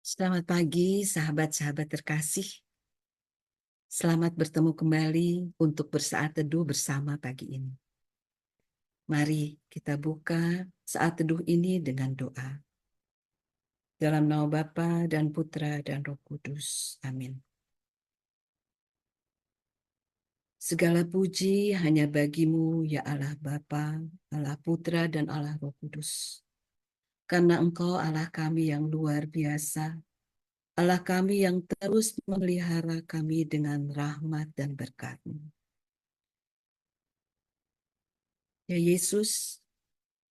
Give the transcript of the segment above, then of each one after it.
Selamat pagi, sahabat-sahabat terkasih. Selamat bertemu kembali untuk bersaat teduh bersama pagi ini. Mari kita buka saat teduh ini dengan doa. Dalam nama Bapa dan Putra dan Roh Kudus. Amin. Segala puji hanya bagimu, ya Allah Bapa, Allah Putra dan Allah Roh Kudus. Karena Engkau Allah kami yang luar biasa, Allah kami yang terus memelihara kami dengan rahmat dan berkat-Mu. Ya Yesus,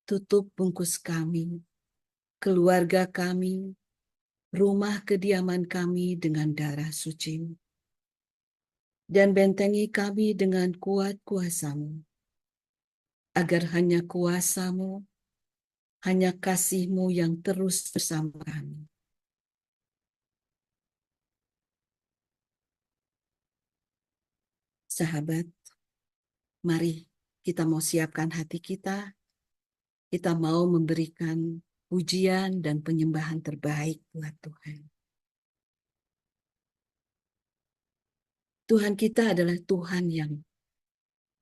tutup bungkus kami, keluarga kami, rumah kediaman kami dengan darah suci, dan bentengi kami dengan kuat kuasa-Mu, agar hanya kuasa-Mu, hanya kasih-Mu yang terus bersama kami. Sahabat, mari kita mau siapkan hati kita mau memberikan pujian dan penyembahan terbaik buat Tuhan. Tuhan kita adalah Tuhan yang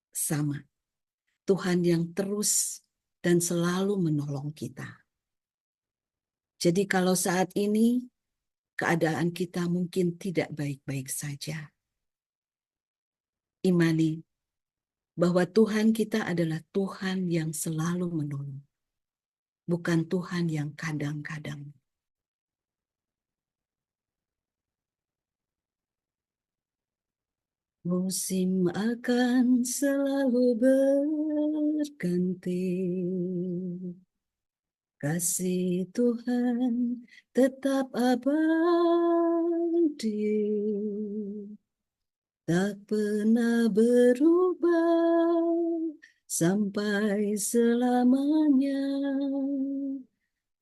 sama. Tuhan yang terus dan selalu menolong kita. Jadi kalau saat ini keadaan kita mungkin tidak baik-baik saja, imani bahwa Tuhan kita adalah Tuhan yang selalu menolong, bukan Tuhan yang kadang-kadang. Musim akan selalu berganti, kasih Tuhan tetap abadi, tak pernah berubah sampai selamanya.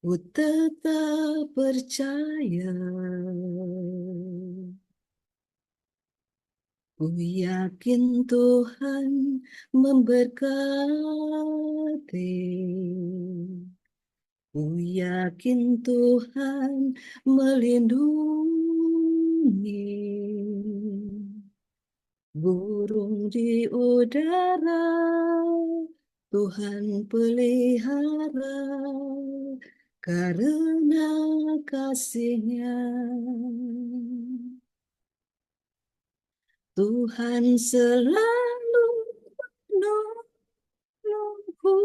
Ku tetap percaya, ku yakin Tuhan memberkati. Ku yakin Tuhan melindungi. Burung di udara Tuhan pelihara, karena kasih-Nya. Tuhan selalu menolongku,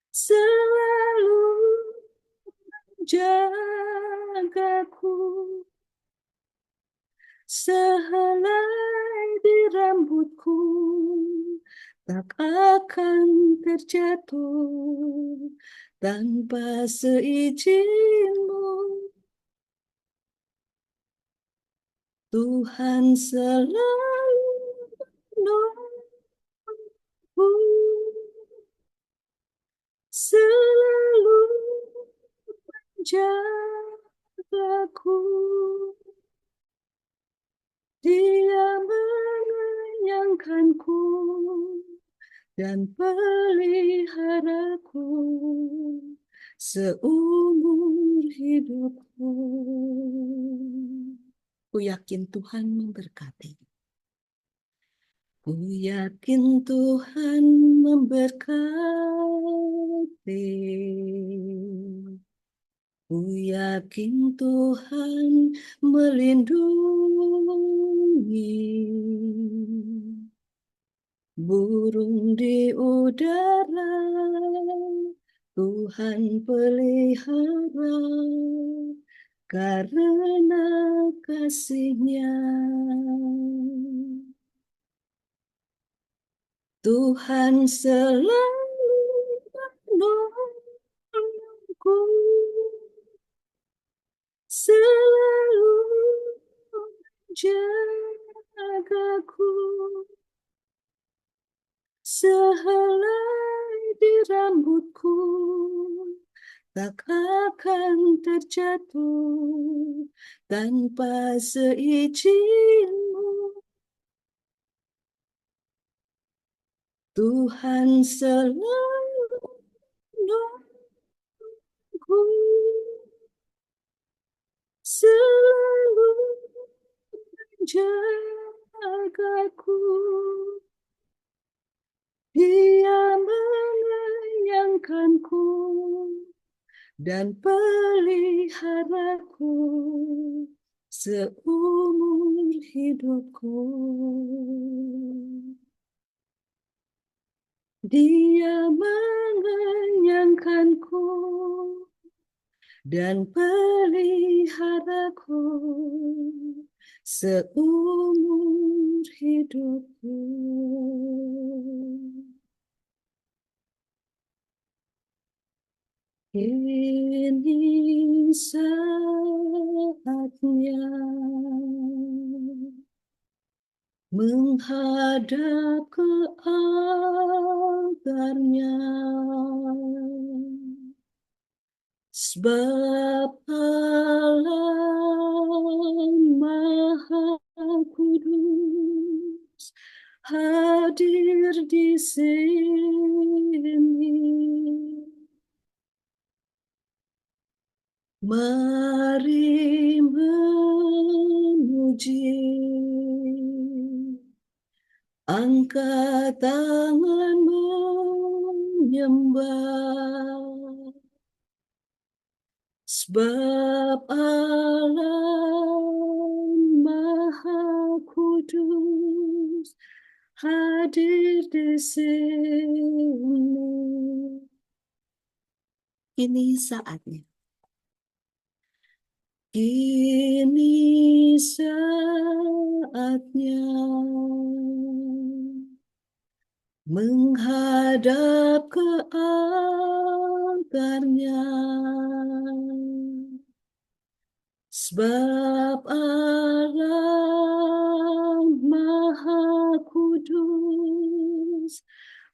selalu menjagaku. Sehelai di rambutku tak akan terjatuh tanpa seizin-Mu. Tuhan selalu menolongku, selalu menjagaku. Dia mengenyangkanku dan peliharaku seumur hidupku. Ku yakin Tuhan memberkati. Ku yakin Tuhan memberkati. Ku yakin Tuhan melindungi. Burung di udara Tuhan pelihara, karena kasih-Nya. Tuhan selalu menolongku, selalu menjagaku. Sehelai di rambutku tak akan terjatuh tanpa seizin-Mu. Tuhan selalu menolongku, selalu menjagaku. Dia menayangkanku dan peliharaku seumur hidupku. Dia mengenyangkanku dan peliharaku seumur hidupku. Ini saatnya menghadap ke altarnya, sebab Allah Maha Kudus hadir di sini. Mari memuji, angkat tangan menyembah, sebab Allah Maha Kudus hadir di sini. Ini saatnya. Ini saatnya menghadap ke altarnya, sebab Allah Maha Kudus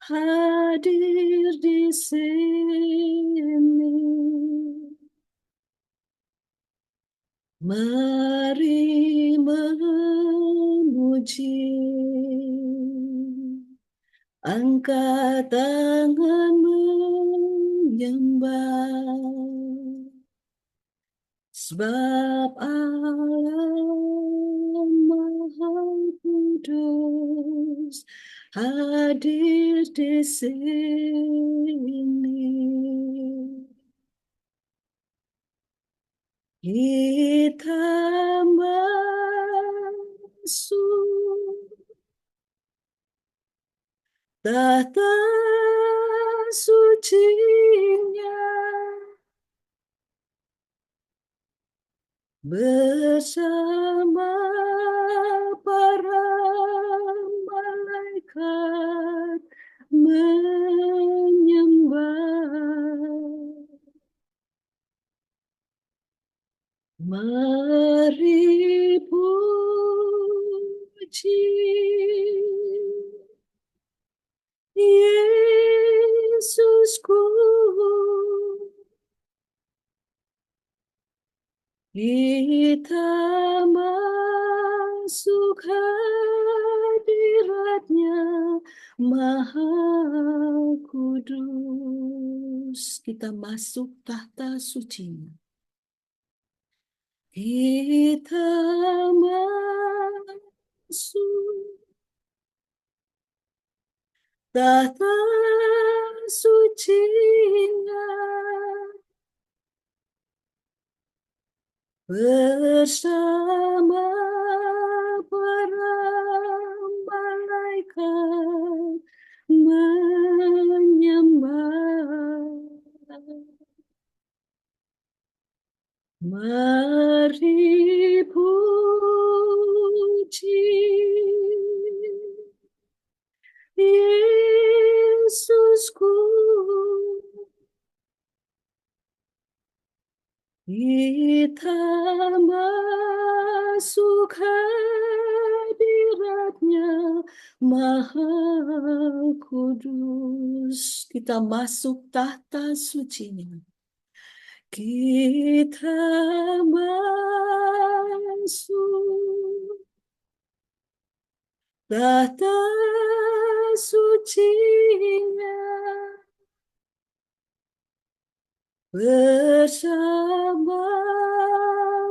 hadir di sini. Mari memuji, angkat tangan menyembah, sebab Allah Maha Kudus hadir di sini. Kita masuk tahta sucinya bersama para malaikat menyembah. Mari puji Yesusku, kita masuk hadiratnya Maha Kudus. Kita masuk tahta sucinya. Kita masuk tahta sucinya bersama para malaikat menyembah. Mari puji Yesusku, kita masuk hadiratnya Maha Kudus. Kita masuk tahta sucinya. Kita masuk tahta sucinya bersama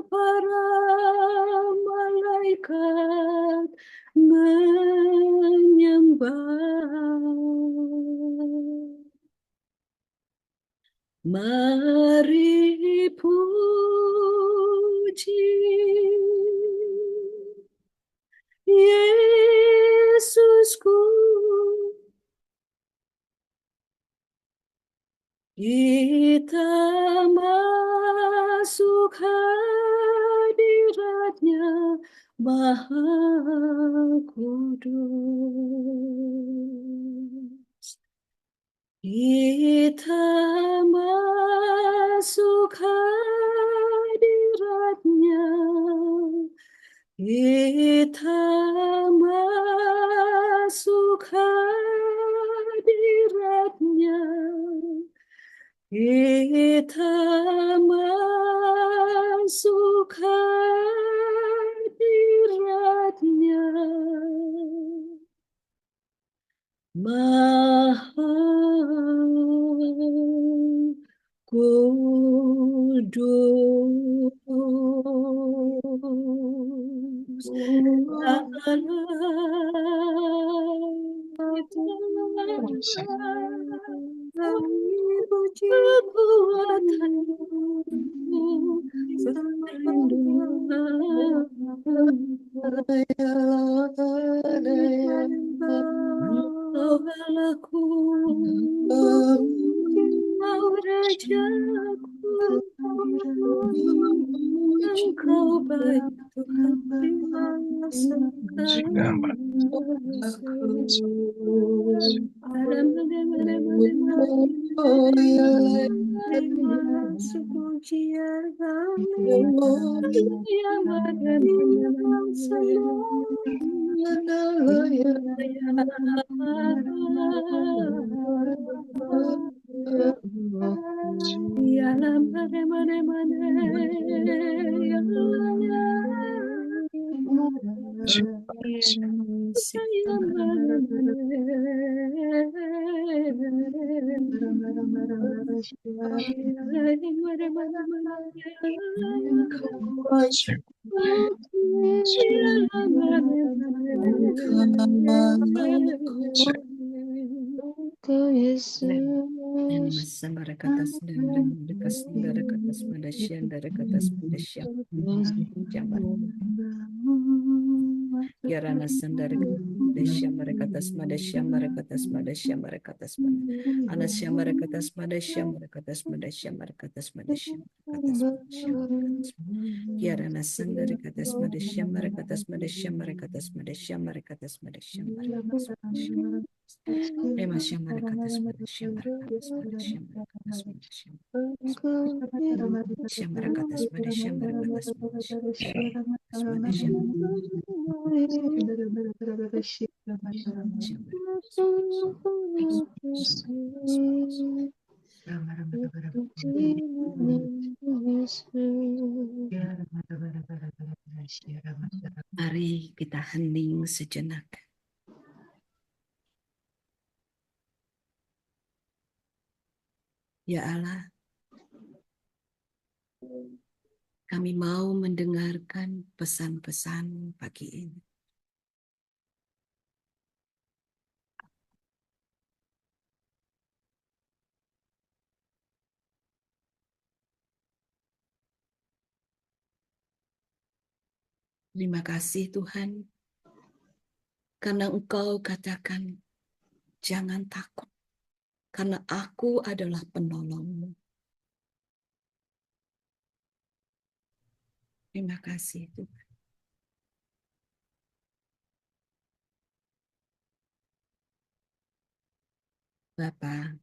para malaikat menyembah. Mari puji Yesusku, kita masuk hadiratnya Maha Kudus. Kita masuk hadiratnya, kita masuk hadiratnya, kita masuk hadiratnya. Maha Kudus, Engkau Allahku, Engkau Rajaku, Engkau baik Tuhan terima Kirana sandara Desya mereka tas madasya mereka tas madasya mereka tas anasya mereka tas madasya mereka tas madasya mereka tas madasya mereka tas madasya Kirana sandara katas madasya mereka tas madasya mereka tas madasya mereka tas madasya mereka tas madasya Emasya mereka tas madasya mereka tas madasya mereka tas madasya Sya mereka tas madasya mereka tas madasya Mari kita hening sejenak. Ya Allah, kami mau mendengarkan pesan-pesan pagi ini. Terima kasih Tuhan, karena Engkau katakan, jangan takut, karena aku adalah penolongmu. Terima kasih Tuhan. Bapa,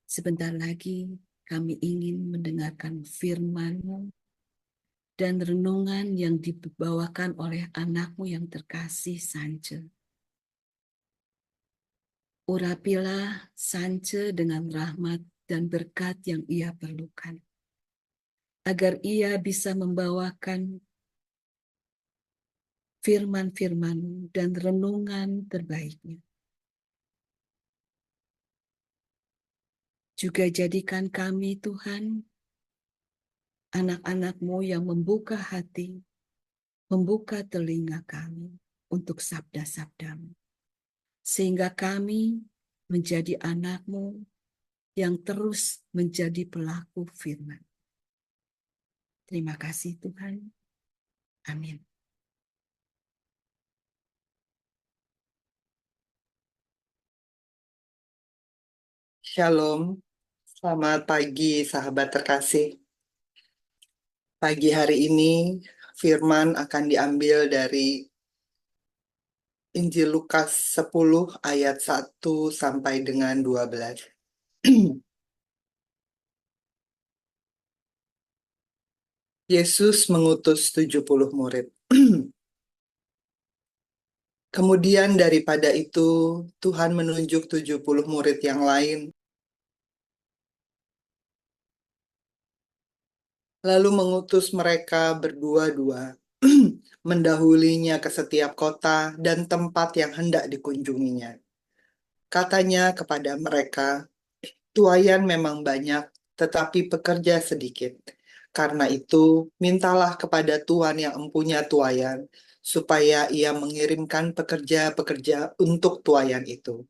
sebentar lagi kami ingin mendengarkan firman-Mu dan renungan yang dibawakan oleh anak-Mu yang terkasih Sance. Urapilah Sance dengan rahmat dan berkat yang ia perlukan, agar ia bisa membawakan firman-firman dan renungan terbaiknya. Juga jadikan kami Tuhan anak-anak-Mu yang membuka hati, membuka telinga kami untuk sabda-sabda-Mu. Sehingga kami menjadi anak-Mu yang terus menjadi pelaku firman. Terima kasih Tuhan. Amin. Shalom, selamat pagi sahabat terkasih. Pagi hari ini firman akan diambil dari Injil Lukas 10 ayat 1 sampai dengan 12. Yesus mengutus 70 murid. Kemudian daripada itu, Tuhan menunjuk 70 murid yang lain, lalu mengutus mereka berdua-dua, mendahulinya ke setiap kota dan tempat yang hendak dikunjunginya. Katanya kepada mereka, tuayan memang banyak, tetapi pekerja sedikit. Karena itu, mintalah kepada Tuhan yang empunya tuayan, supaya ia mengirimkan pekerja-pekerja untuk tuayan itu.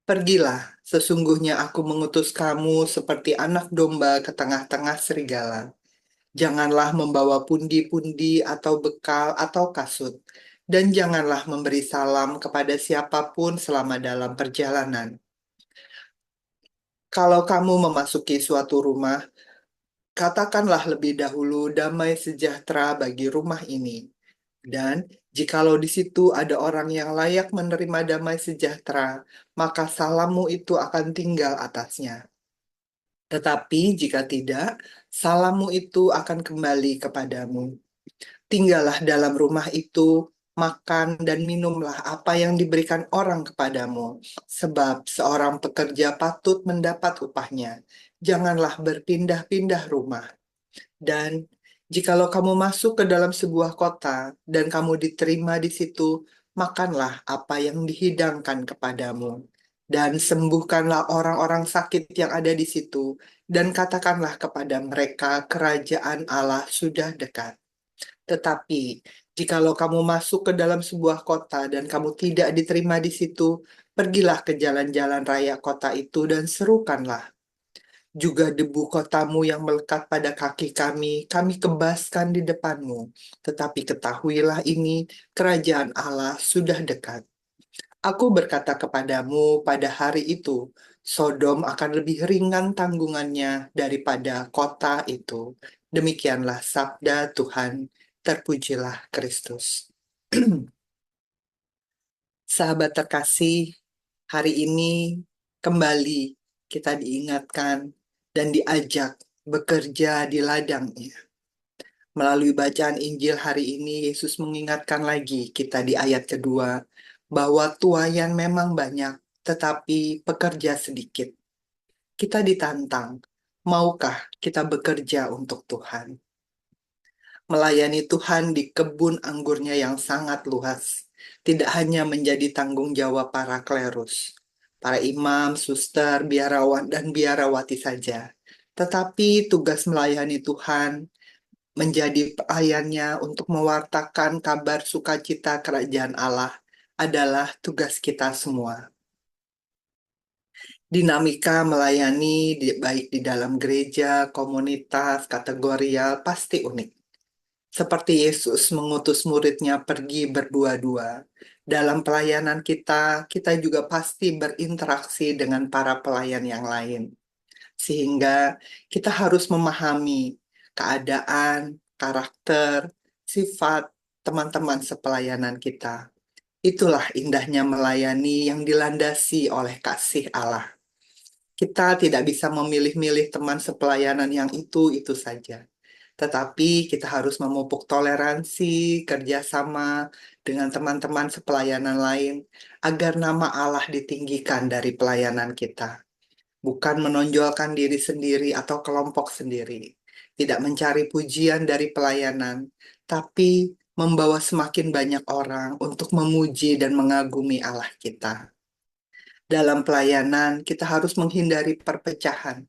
Pergilah, sesungguhnya aku mengutus kamu seperti anak domba ke tengah-tengah serigala. Janganlah membawa pundi-pundi atau bekal atau kasut, dan janganlah memberi salam kepada siapapun selama dalam perjalanan. Kalau kamu memasuki suatu rumah, katakanlah lebih dahulu damai sejahtera bagi rumah ini. Dan jikalau di situ ada orang yang layak menerima damai sejahtera, maka salammu itu akan tinggal atasnya. Tetapi jika tidak, salammu itu akan kembali kepadamu. Tinggallah dalam rumah itu, makan dan minumlah apa yang diberikan orang kepadamu, sebab seorang pekerja patut mendapat upahnya. Janganlah berpindah-pindah rumah. Dan jikalau kamu masuk ke dalam sebuah kota dan kamu diterima di situ, makanlah apa yang dihidangkan kepadamu. Dan sembuhkanlah orang-orang sakit yang ada di situ, dan katakanlah kepada mereka, kerajaan Allah sudah dekat. Tetapi, jikalau kamu masuk ke dalam sebuah kota dan kamu tidak diterima di situ, pergilah ke jalan-jalan raya kota itu dan serukanlah. Juga debu kotamu yang melekat pada kaki kami kebaskan di depanmu. Tetapi ketahuilah ini, kerajaan Allah sudah dekat. Aku berkata kepadamu pada hari itu, Sodom akan lebih ringan tanggungannya daripada kota itu. Demikianlah sabda Tuhan. Terpujilah Kristus. Sahabat terkasih, hari ini kembali kita diingatkan dan diajak bekerja di ladangnya. Melalui bacaan Injil hari ini, Yesus mengingatkan lagi kita di ayat kedua, bahwa tuayan memang banyak, tetapi pekerja sedikit. Kita ditantang, maukah kita bekerja untuk Tuhan? Melayani Tuhan di kebun anggurnya yang sangat luas, tidak hanya menjadi tanggung jawab para klerus, para imam, suster, biarawan, dan biarawati saja. Tetapi tugas melayani Tuhan menjadi pelayannya untuk mewartakan kabar sukacita kerajaan Allah adalah tugas kita semua. Dinamika melayani baik di dalam gereja, komunitas, kategorial pasti unik. Seperti Yesus mengutus muridnya pergi berdua-dua. Dalam pelayanan kita, kita juga pasti berinteraksi dengan para pelayan yang lain. Sehingga kita harus memahami keadaan, karakter, sifat teman-teman sepelayanan kita. Itulah indahnya melayani yang dilandasi oleh kasih Allah. Kita tidak bisa memilih-milih teman sepelayanan yang itu saja. Tetapi kita harus memupuk toleransi, kerjasama dengan teman-teman sepelayanan lain, agar nama Allah ditinggikan dari pelayanan kita. Bukan menonjolkan diri sendiri atau kelompok sendiri. Tidak mencari pujian dari pelayanan, tapi membawa semakin banyak orang untuk memuji dan mengagumi Allah kita. Dalam pelayanan, kita harus menghindari perpecahan.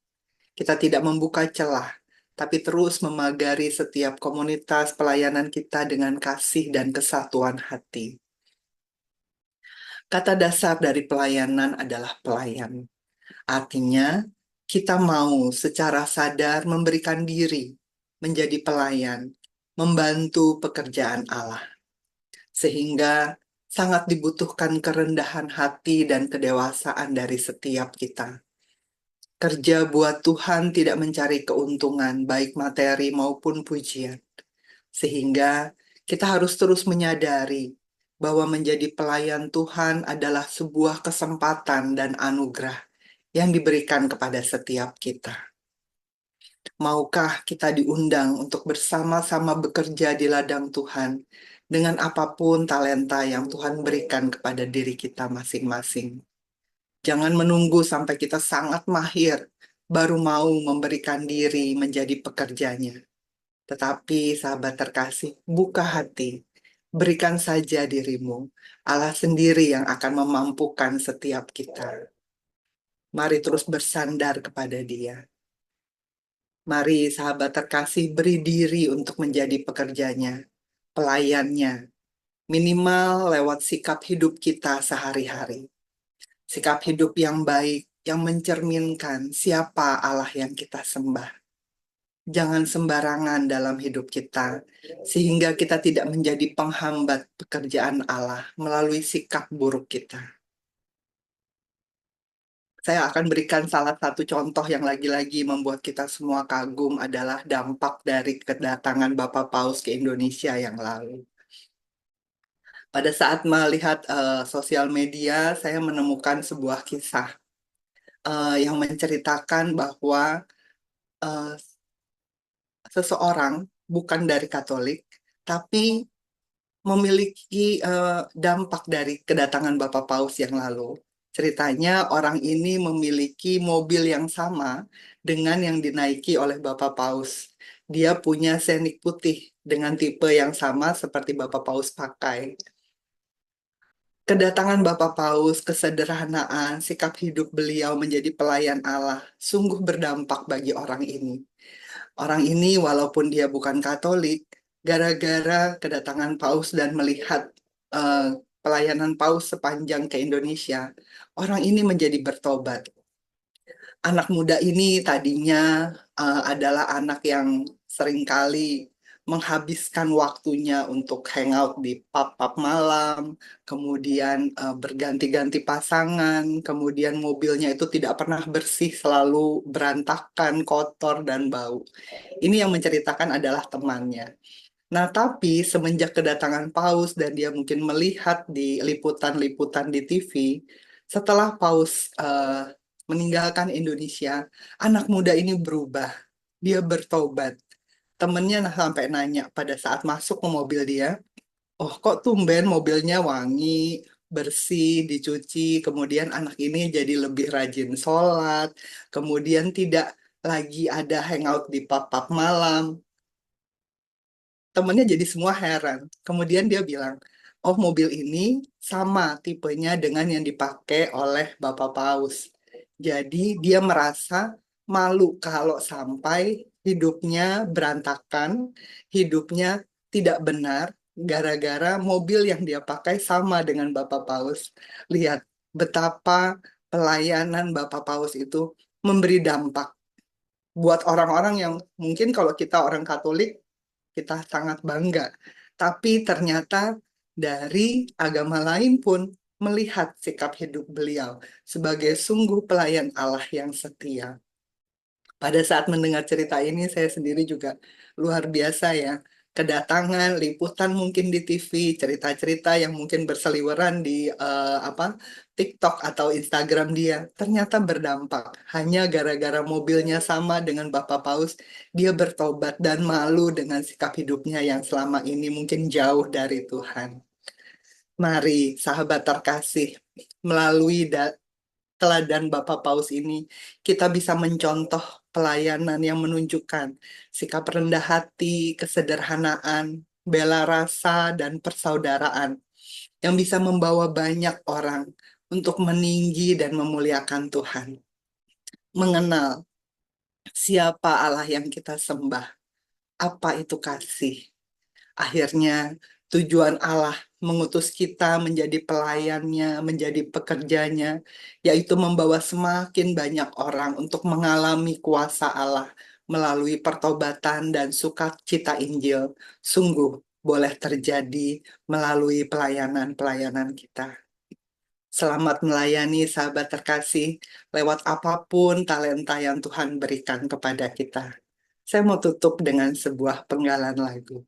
Kita tidak membuka celah, tapi terus memagari setiap komunitas pelayanan kita dengan kasih dan kesatuan hati. Kata dasar dari pelayanan adalah pelayan. Artinya, kita mau secara sadar memberikan diri menjadi pelayan, membantu pekerjaan Allah, sehingga sangat dibutuhkan kerendahan hati dan kedewasaan dari setiap kita. Kerja buat Tuhan tidak mencari keuntungan, baik materi maupun pujian, sehingga kita harus terus menyadari bahwa menjadi pelayan Tuhan adalah sebuah kesempatan dan anugerah yang diberikan kepada setiap kita. Maukah kita diundang untuk bersama-sama bekerja di ladang Tuhan dengan apapun talenta yang Tuhan berikan kepada diri kita masing-masing? Jangan menunggu sampai kita sangat mahir baru mau memberikan diri menjadi pekerjanya. Tetapi sahabat terkasih, buka hati, berikan saja dirimu. Allah sendiri yang akan memampukan setiap kita. Mari terus bersandar kepada Dia. Mari sahabat terkasih beri diri untuk menjadi pekerjanya, pelayannya, minimal lewat sikap hidup kita sehari-hari. Sikap hidup yang baik, yang mencerminkan siapa Allah yang kita sembah. Jangan sembarangan dalam hidup kita, sehingga kita tidak menjadi penghambat pekerjaan Allah melalui sikap buruk kita. Saya akan berikan salah satu contoh yang lagi-lagi membuat kita semua kagum adalah dampak dari kedatangan Bapak Paus ke Indonesia yang lalu. Pada saat melihat sosial media, saya menemukan sebuah kisah yang menceritakan bahwa eh, seseorang bukan dari Katolik, tapi memiliki dampak dari kedatangan Bapak Paus yang lalu. Ceritanya orang ini memiliki mobil yang sama dengan yang dinaiki oleh Bapak Paus. Dia punya Scenic putih dengan tipe yang sama seperti Bapak Paus pakai. Kedatangan Bapak Paus, kesederhanaan, sikap hidup beliau menjadi pelayan Allah, sungguh berdampak bagi orang ini. Orang ini walaupun dia bukan Katolik, gara-gara kedatangan Paus dan melihat eh, pelayanan Paus sepanjang ke Indonesia, orang ini menjadi bertobat. Anak muda ini tadinya adalah anak yang seringkali menghabiskan waktunya untuk hangout di pub-pub malam, kemudian berganti-ganti pasangan, kemudian mobilnya itu tidak pernah bersih, selalu berantakan, kotor, dan bau. Ini yang menceritakan adalah temannya. Nah, tapi semenjak kedatangan Paus dan dia mungkin melihat di liputan-liputan di TV, setelah Paus meninggalkan Indonesia, anak muda ini berubah. Dia bertobat. Temennya sampai nanya pada saat masuk ke mobil dia, oh kok tumben mobilnya wangi, bersih, dicuci, kemudian anak ini jadi lebih rajin sholat, kemudian tidak lagi ada hangout di pub-pub malam. Temennya jadi semua heran. Kemudian dia bilang, oh mobil ini sama tipenya dengan yang dipakai oleh Bapak Paus. Jadi dia merasa malu kalau sampai hidupnya berantakan, hidupnya tidak benar, gara-gara mobil yang dia pakai sama dengan Bapak Paus. Lihat betapa pelayanan Bapak Paus itu memberi dampak buat orang-orang yang mungkin kalau kita orang Katolik kita sangat bangga. Tapi ternyata dari agama lain pun melihat sikap hidup beliau sebagai sungguh pelayan Allah yang setia. Pada saat mendengar cerita ini, saya sendiri juga luar biasa ya. Kedatangan liputan mungkin di TV, cerita-cerita yang mungkin berseliweran di TikTok atau Instagram dia, ternyata berdampak. Hanya gara-gara mobilnya sama dengan Bapak Paus, dia bertobat dan malu dengan sikap hidupnya yang selama ini mungkin jauh dari Tuhan. Mari, sahabat terkasih, melalui teladan Bapak Paus ini, kita bisa mencontoh pelayanan yang menunjukkan sikap rendah hati, kesederhanaan, bela rasa, dan persaudaraan yang bisa membawa banyak orang untuk meninggi dan memuliakan Tuhan. Mengenal Siapa Allah yang kita sembah? Apa itu kasih? Akhirnya tujuan Allah mengutus kita menjadi pelayannya, menjadi pekerjanya, yaitu membawa semakin banyak orang untuk mengalami kuasa Allah melalui pertobatan dan sukacita Injil. Sungguh boleh terjadi melalui pelayanan-pelayanan kita. Selamat melayani sahabat terkasih lewat apapun talenta yang Tuhan berikan kepada kita. Saya mau tutup dengan sebuah penggalan lagu.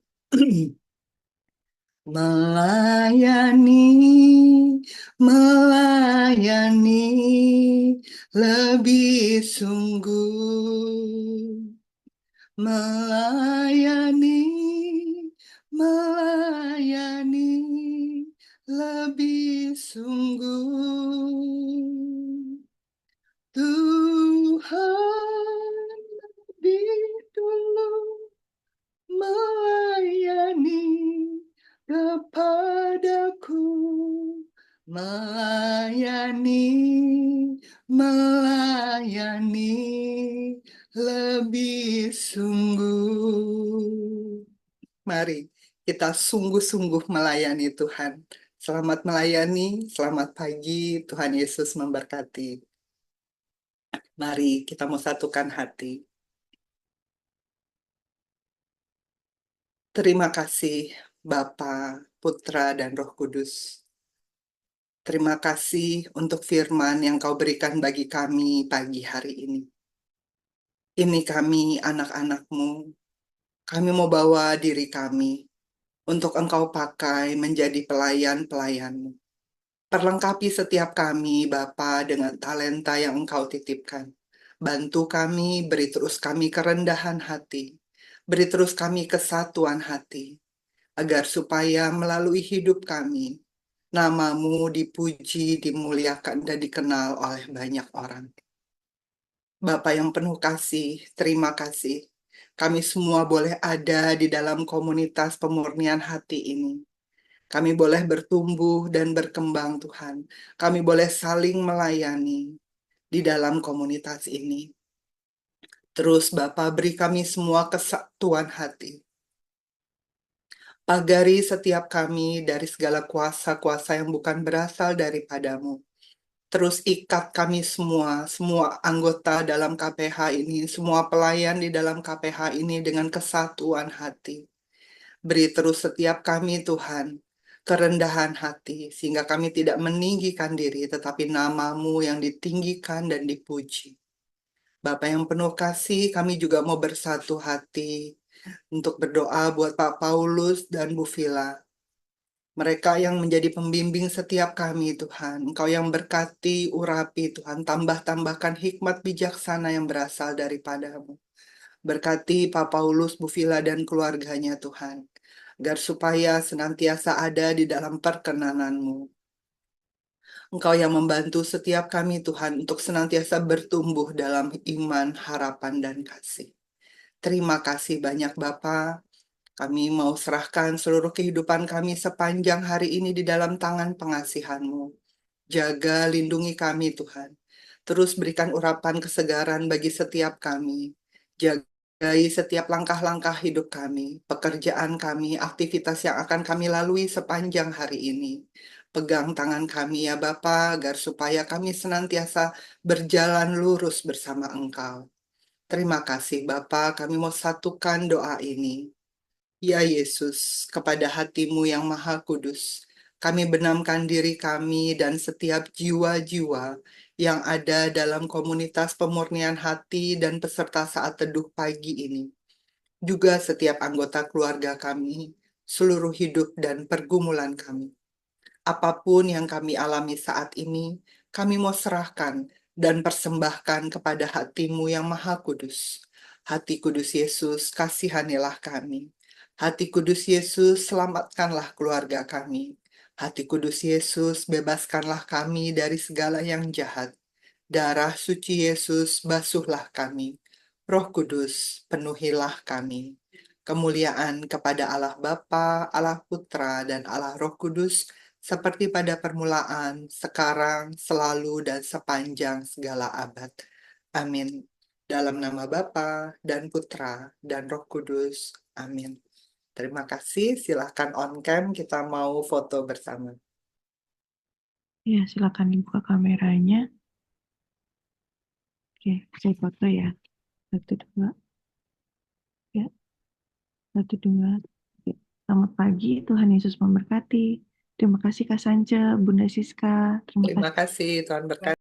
Melayani, melayani lebih sungguh. Melayani, melayani lebih sungguh. Tuhan lebih dulu melayani kepadaku, melayani, melayani lebih sungguh. Mari kita sungguh-sungguh melayani Tuhan. Selamat melayani, selamat pagi, Tuhan Yesus memberkati. Mari kita mau satukan hati. Terima kasih Bapa, Putra, dan Roh Kudus. Terima kasih untuk firman yang kau berikan bagi kami pagi hari ini. Ini kami, anak-anak-Mu. Kami mau bawa diri kami untuk Engkau pakai menjadi pelayan-pelayan-Mu. Perlengkapi setiap kami, Bapa, dengan talenta yang Engkau titipkan. Bantu kami, beri terus kami kerendahan hati. Beri terus kami kesatuan hati. Agar supaya melalui hidup kami, namamu dipuji, dimuliakan, dan dikenal oleh banyak orang. Bapa yang penuh kasih, terima kasih. Kami semua boleh ada di dalam komunitas pemurnian hati ini. Kami boleh bertumbuh dan berkembang, Tuhan. Kami boleh saling melayani di dalam komunitas ini. Terus Bapa beri kami semua kesatuan hati. Pagari setiap kami dari segala kuasa-kuasa yang bukan berasal daripadamu. Terus ikat kami semua, semua anggota dalam KPH ini, semua pelayan di dalam KPH ini dengan kesatuan hati. Beri terus setiap kami Tuhan, kerendahan hati, sehingga kami tidak meninggikan diri, tetapi namamu yang ditinggikan dan dipuji. Bapa yang penuh kasih, kami juga mau bersatu hati untuk berdoa buat Pak Paulus dan Bu Vila. Mereka yang menjadi pembimbing setiap kami, Tuhan. Engkau yang berkati, urapi, Tuhan. Tambah-tambahkan hikmat bijaksana yang berasal daripadamu. Berkati Pak Paulus, Bu Vila, dan keluarganya, Tuhan. Agar supaya senantiasa ada di dalam perkenananmu. Engkau yang membantu setiap kami, Tuhan, untuk senantiasa bertumbuh dalam iman, harapan, dan kasih. Terima kasih banyak, Bapa. Kami mau serahkan seluruh kehidupan kami sepanjang hari ini di dalam tangan pengasihan-Mu. Jaga, lindungi kami Tuhan. Terus berikan urapan kesegaran bagi setiap kami. Jagai setiap langkah-langkah hidup kami, pekerjaan kami, aktivitas yang akan kami lalui sepanjang hari ini. Pegang tangan kami ya Bapa, agar supaya kami senantiasa berjalan lurus bersama Engkau. Terima kasih Bapa, kami mau satukan doa ini. Ya Yesus, kepada hatimu yang maha kudus, kami benamkan diri kami dan setiap jiwa-jiwa yang ada dalam komunitas pemurnian hati dan peserta saat teduh pagi ini. Juga setiap anggota keluarga kami, seluruh hidup dan pergumulan kami. Apapun yang kami alami saat ini, kami mau serahkan dan persembahkan kepada hatimu yang maha kudus. Hati kudus Yesus, kasihanilah kami. Hati kudus Yesus, selamatkanlah keluarga kami. Hati kudus Yesus, bebaskanlah kami dari segala yang jahat. Darah suci Yesus, basuhlah kami. Roh Kudus, penuhilah kami. Kemuliaan kepada Allah Bapa, Allah Putra, dan Allah Roh Kudus, seperti pada permulaan, sekarang, selalu, dan sepanjang segala abad. Amin. Dalam nama Bapa dan Putra dan Roh Kudus. Amin. Terima kasih. Silahkan on cam, kita mau foto bersama. Ya, silakan dibuka kameranya. Oke, saya foto ya. Satu, dua. Ya, satu, dua. Oke. Selamat pagi, Tuhan Yesus memberkati. Terima kasih Kak Sance, Bunda Siska. Terima Terima kasih. kasih, Tuhan berkati.